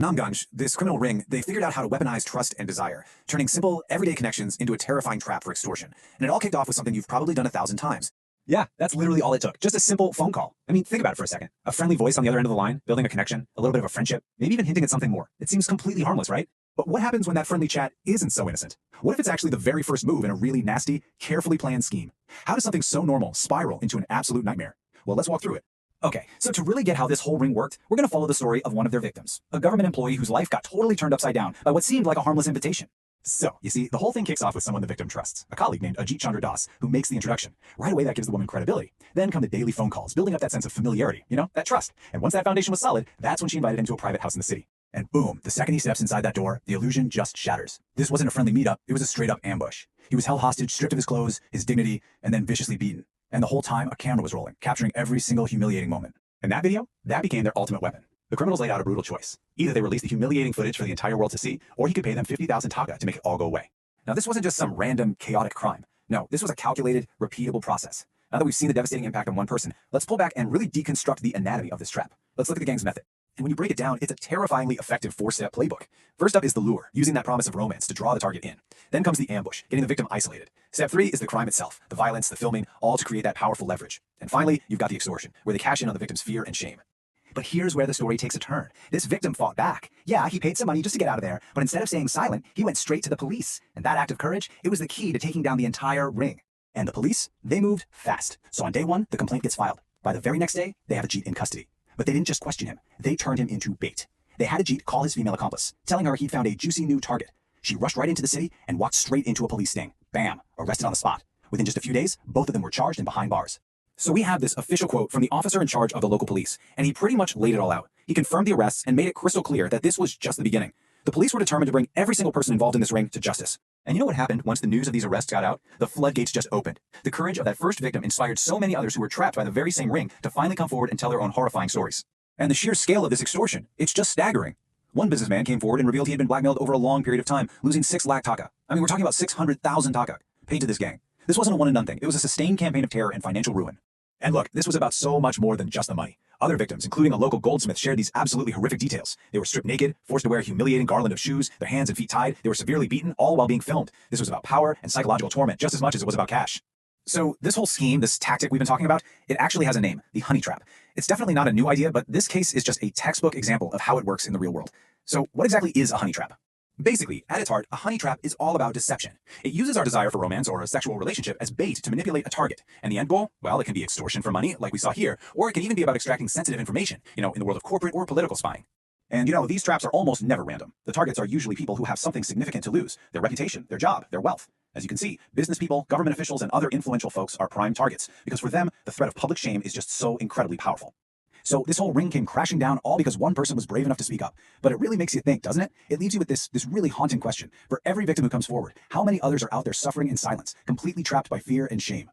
Sunamganj, this criminal ring, they figured out how to weaponize trust and desire, turning simple, everyday connections into a terrifying trap for extortion. And it all kicked off with something you've probably done 1,000 times. Yeah, that's literally all it took. Just a simple phone call. I mean, think about it for a second. A friendly voice on the other end of the line, building a connection, a little bit of a friendship, maybe even hinting at something more. It seems completely harmless, right? But what happens when that friendly chat isn't so innocent? What if it's actually the very first move in a really nasty, carefully planned scheme? How does something so normal spiral into an absolute nightmare? Well, let's walk through it. Okay, so to really get how this whole ring worked, we're going to follow the story of one of their victims, a government employee whose life got totally turned upside down by what seemed like a harmless invitation. So, you see, the whole thing kicks off with someone the victim trusts, a colleague named Ajit Chandra Das, who makes the introduction. Right away, that gives the woman credibility. Then come the daily phone calls, building up that sense of familiarity, that trust. And once that foundation was solid, that's when she invited him to a private house in the city. And boom, the second he steps inside that door, the illusion just shatters. This wasn't a friendly meetup, it was a straight-up ambush. He was held hostage, stripped of his clothes, his dignity, and then viciously beaten. And the whole time, a camera was rolling, capturing every single humiliating moment. And that video, that became their ultimate weapon. The criminals laid out a brutal choice. Either they released the humiliating footage for the entire world to see, or he could pay them 50,000 taka to make it all go away. Now, this wasn't just some random, chaotic crime. No, this was a calculated, repeatable process. Now that we've seen the devastating impact on one person, let's pull back and really deconstruct the anatomy of this trap. Let's look at the gang's method. And when you break it down, it's a terrifyingly effective 4-step playbook. First up is the lure, using that promise of romance to draw the target in. Then comes the ambush, getting the victim isolated. Step 3 is the crime itself, the violence, the filming, all to create that powerful leverage. And finally, you've got the extortion, where they cash in on the victim's fear and shame. But here's where the story takes a turn. This victim fought back. Yeah, he paid some money just to get out of there, but instead of staying silent, he went straight to the police. And that act of courage, it was the key to taking down the entire ring. And the police, they moved fast. So on day 1, the complaint gets filed. By the very next day, they have Ajit in custody. But they didn't just question him. They turned him into bait. They had Ajit call his female accomplice, telling her he'd found a juicy new target. She rushed right into the city and walked straight into a police sting. Bam, arrested on the spot. Within just a few days, both of them were charged and behind bars. So we have this official quote from the officer in charge of the local police, and he pretty much laid it all out. He confirmed the arrests and made it crystal clear that this was just the beginning. The police were determined to bring every single person involved in this ring to justice. And you know what happened once the news of these arrests got out? The floodgates just opened. The courage of that first victim inspired so many others who were trapped by the very same ring to finally come forward and tell their own horrifying stories. And the sheer scale of this extortion, it's just staggering. One businessman came forward and revealed he had been blackmailed over a long period of time, losing 6 lakh taka. I mean, we're talking about 600,000 taka paid to this gang. This wasn't a one and done thing. It was a sustained campaign of terror and financial ruin. And look, this was about so much more than just the money. Other victims, including a local goldsmith, shared these absolutely horrific details. They were stripped naked, forced to wear a humiliating garland of shoes, their hands and feet tied, they were severely beaten, all while being filmed. This was about power and psychological torment just as much as it was about cash. So this whole scheme, this tactic we've been talking about, it actually has a name, the honey trap. It's definitely not a new idea, but this case is just a textbook example of how it works in the real world. So what exactly is a honey trap? Basically, at its heart, a honey trap is all about deception. It uses our desire for romance or a sexual relationship as bait to manipulate a target. And the end goal? Well, it can be extortion for money, like we saw here, or it can even be about extracting sensitive information, in the world of corporate or political spying. And these traps are almost never random. The targets are usually people who have something significant to lose, their reputation, their job, their wealth. As you can see, business people, government officials, and other influential folks are prime targets, because for them, the threat of public shame is just so incredibly powerful. So this whole ring came crashing down all because one person was brave enough to speak up. But it really makes you think, doesn't it? It leaves you with this really haunting question. For every victim who comes forward, how many others are out there suffering in silence, completely trapped by fear and shame?